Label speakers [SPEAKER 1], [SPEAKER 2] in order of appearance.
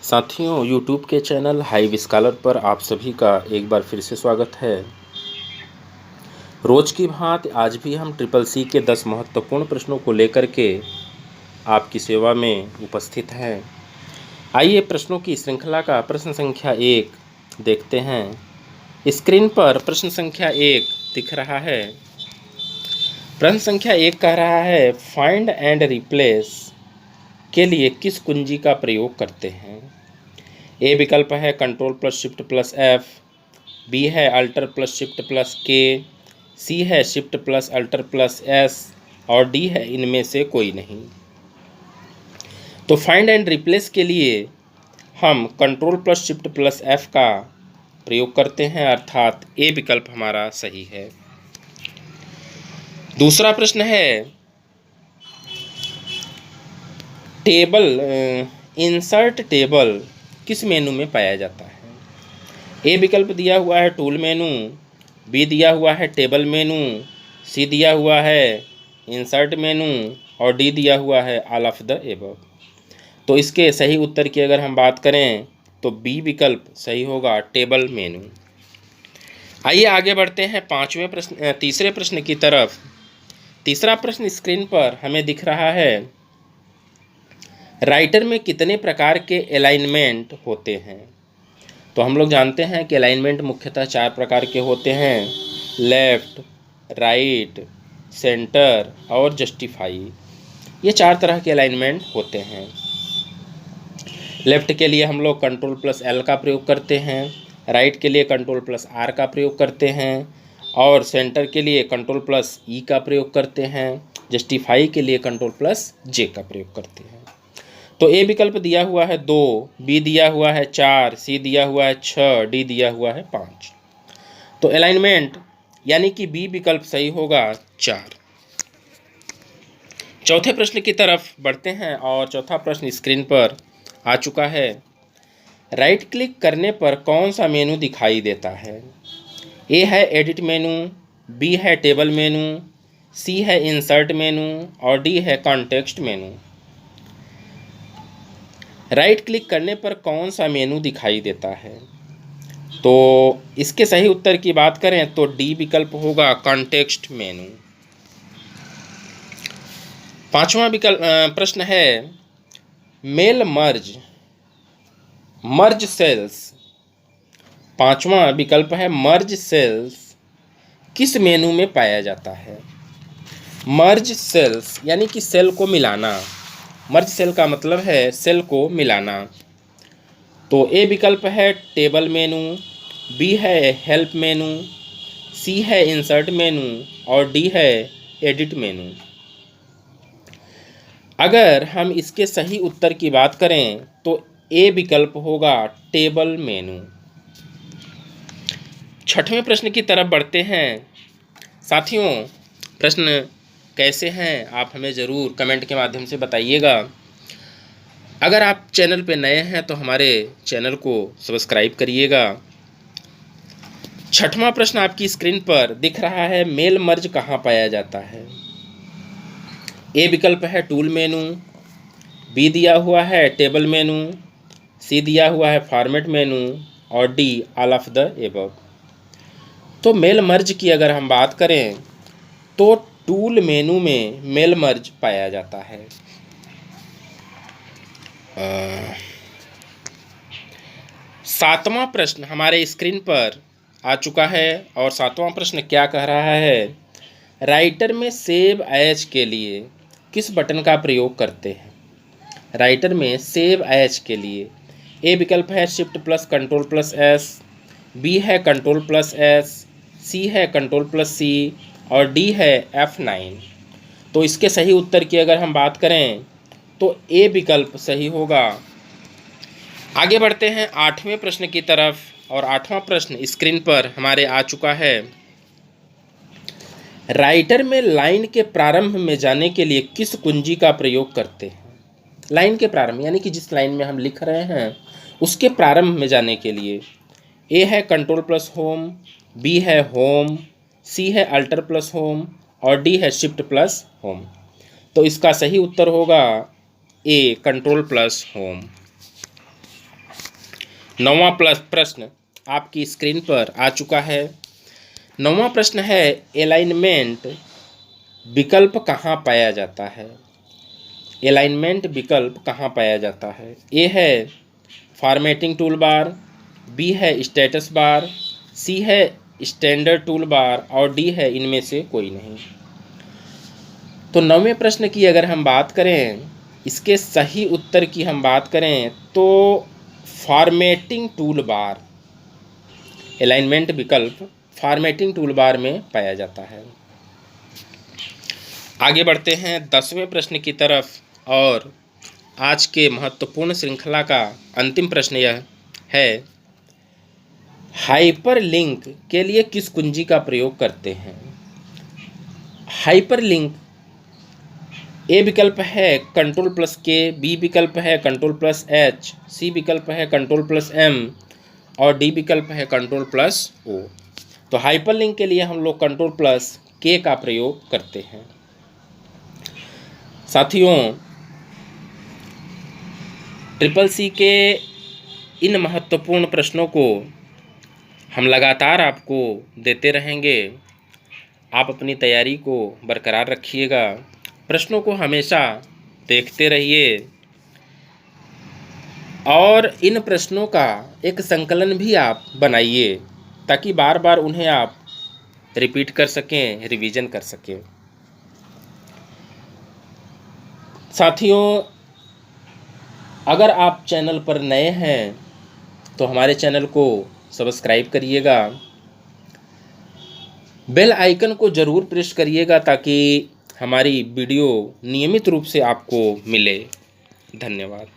[SPEAKER 1] साथियों, यूट्यूब के channel hive scholar पर आप सभी का एक बार फिर से स्वागत है। रोज की भांति आज भी हम ट्रिपल सी के 10 महत्वपूर्ण प्रश्नों को लेकर के आपकी सेवा में उपस्थित हैं। आइए प्रश्नों की श्रृंखला का प्रश्न संख्या 1 देखते हैं। स्क्रीन पर प्रश्न संख्या 1 दिख रहा है। प्रश्न संख्या 1 कह रहा है, फाइंड एंड रिप्लेस के लिए किस कुंजी का प्रयोग करते हैं? ए विकल्प है control plus shift plus F, B है alt plus shift plus K, C है shift plus alt plus S और डी है इनमें से कोई नहीं। तो फाइंड एंड रिप्लेस के लिए हम control plus shift plus F का प्रयोग करते हैं, अर्थात ए विकल्प हमारा सही है। दूसरा प्रश्न है, टेबल इंसर्ट टेबल किस मेनू में पाया जाता है? ए विकल्प दिया हुआ है टूल मेनू, बी दिया हुआ है टेबल मेनू, सी दिया हुआ है इंसर्ट मेनू और डी दिया हुआ है ऑल ऑफ द एबव। तो इसके सही उत्तर की अगर हम बात करें तो बी विकल्प सही होगा, टेबल मेनू। आइए आगे बढ़ते हैं तीसरे प्रश्न की तरफ। तीसरा प्रश्न स्क्रीन पर हमें दिख रहा है, राइटर में कितने प्रकार के अलाइनमेंट होते हैं? तो हम लोग जानते हैं कि अलाइनमेंट मुख्यतः 4 प्रकार के होते हैं, लेफ्ट, राइट, सेंटर और जस्टिफाई। ये 4 तरह के अलाइनमेंट होते हैं। लेफ्ट के लिए हम लोग कंट्रोल प्लस एल का प्रयोग करते हैं, राइट के लिए कंट्रोल प्लस आर का प्रयोग करते हैं और सेंटर के लिए कंट्रोल प्लस ई का प्रयोग करते हैं, जस्टिफाई के लिए कंट्रोल प्लस जे का प्रयोग करते हैं। तो ए विकल्प दिया हुआ है 2, बी दिया हुआ है 4, सी दिया हुआ है 6, डी दिया हुआ है 5। तो अलाइनमेंट यानी कि बी विकल्प सही होगा 4। चौथे प्रश्न की तरफ बढ़ते हैं और चौथा प्रश्न स्क्रीन पर आ चुका है। राइट क्लिक करने पर कौन सा मेनू दिखाई देता है? ए है एडिट मेनू, बी है टेबल मेनू, सी है इंसर्ट मेनू और डी है कॉन्टेक्स्ट मेनू। राइट क्लिक करने पर कौन सा मेनू दिखाई देता है? तो इसके सही उत्तर की बात करें तो डी विकल्प होगा, कॉन्टेक्स्ट मेनू। पांचवा प्रश्न है, मेल मर्ज सेल्स। पांचवा विकल्प है मर्ज सेल्स किस मेनू में पाया जाता है? मर्ज सेल्स यानी कि सेल को मिलाना। मर्ज सेल का मतलब है सेल को मिलाना। तो ए विकल्प है टेबल मेनू, बी है हेल्प मेनू, सी है इंसर्ट मेनू और डी है एडिट मेनू। अगर हम इसके सही उत्तर की बात करें तो ए विकल्प होगा, टेबल मेनू। छठवें प्रश्न की तरफ बढ़ते हैं। साथियों, प्रश्न कैसे हैं आप हमें ज़रूर कमेंट के माध्यम से बताइएगा। अगर आप चैनल पे नए हैं तो हमारे चैनल को सब्सक्राइब करिएगा। छठवां प्रश्न आपकी स्क्रीन पर दिख रहा है, मेल मर्ज कहाँ पाया जाता है? ए विकल्प है टूल मेनू, बी दिया हुआ है टेबल मेनू, सी दिया हुआ है फॉर्मेट मेनू और D all of the above. तो मेल मर्ज की अगर हम बात करें तो टूल मेनू में मेल मर्ज पाया जाता है। सातवां प्रश्न हमारे स्क्रीन पर आ चुका है और सातवां प्रश्न क्या कह रहा है, राइटर में सेव एज के लिए किस बटन का प्रयोग करते हैं? राइटर में सेव एज के लिए ए विकल्प है shift plus control plus S, B है कंट्रोल प्लस एस, सी है कंट्रोल प्लस सी और डी है F9। तो इसके सही उत्तर की अगर हम बात करें तो ए विकल्प सही होगा। आगे बढ़ते हैं 8वें प्रश्न की तरफ और 8वां प्रश्न स्क्रीन पर हमारे आ चुका है। राइटर में लाइन के प्रारंभ में जाने के लिए किस कुंजी का प्रयोग करते हैं? लाइन के प्रारंभ यानी कि जिस लाइन में हम लिख रहे हैं उसके प्रारंभ में जाने के लिए ए है कंट्रोल प्लस होम, बी है होम, सी है अल्टर प्लस होम और डी है शिफ्ट प्लस होम। तो इसका सही उत्तर होगा ए, कंट्रोल प्लस होम। 9वां प्रश्न आपकी स्क्रीन पर आ चुका है। 9वां प्रश्न है, अलाइनमेंट विकल्प कहाँ पाया जाता है? अलाइनमेंट विकल्प कहाँ पाया जाता है? ए है फॉर्मेटिंग टूल बार, बी है स्टेटस बार, सी है स्टैंडर्ड टूल बार और डी है इनमें से कोई नहीं। तो 9वें प्रश्न की अगर हम बात करें, इसके सही उत्तर की हम बात करें तो फॉर्मेटिंग टूल बार, अलाइनमेंट विकल्प फॉर्मेटिंग टूल बार में पाया जाता है। आगे बढ़ते हैं 10वें प्रश्न की तरफ और आज के महत्वपूर्ण श्रृंखला का अंतिम प्रश्न यह है, हाइपरलिंक के लिए किस कुंजी का प्रयोग करते हैं? हाइपरलिंक, ए विकल्प है Ctrl+K, बी विकल्प है Ctrl+H, सी विकल्प है Ctrl+M और डी विकल्प है Ctrl+O। तो हाइपरलिंक के लिए हम लोग Ctrl+K का प्रयोग करते हैं। साथियों, CCC के इन महत्वपूर्ण प्रश्नों को हम लगातार आपको देते रहेंगे। आप अपनी तैयारी को बरकरार रखिएगा, प्रश्नों को हमेशा देखते रहिए और इन प्रश्नों का एक संकलन भी आप बनाइए ताकि बार बार उन्हें आप रिपीट कर सकें, रिवीजन कर सकें। साथियों, अगर आप चैनल पर नए हैं तो हमारे चैनल को सब्सक्राइब करिएगा, बेल आइकन को ज़रूर प्रेस करिएगा ताकि हमारी वीडियो नियमित रूप से आपको मिले। धन्यवाद।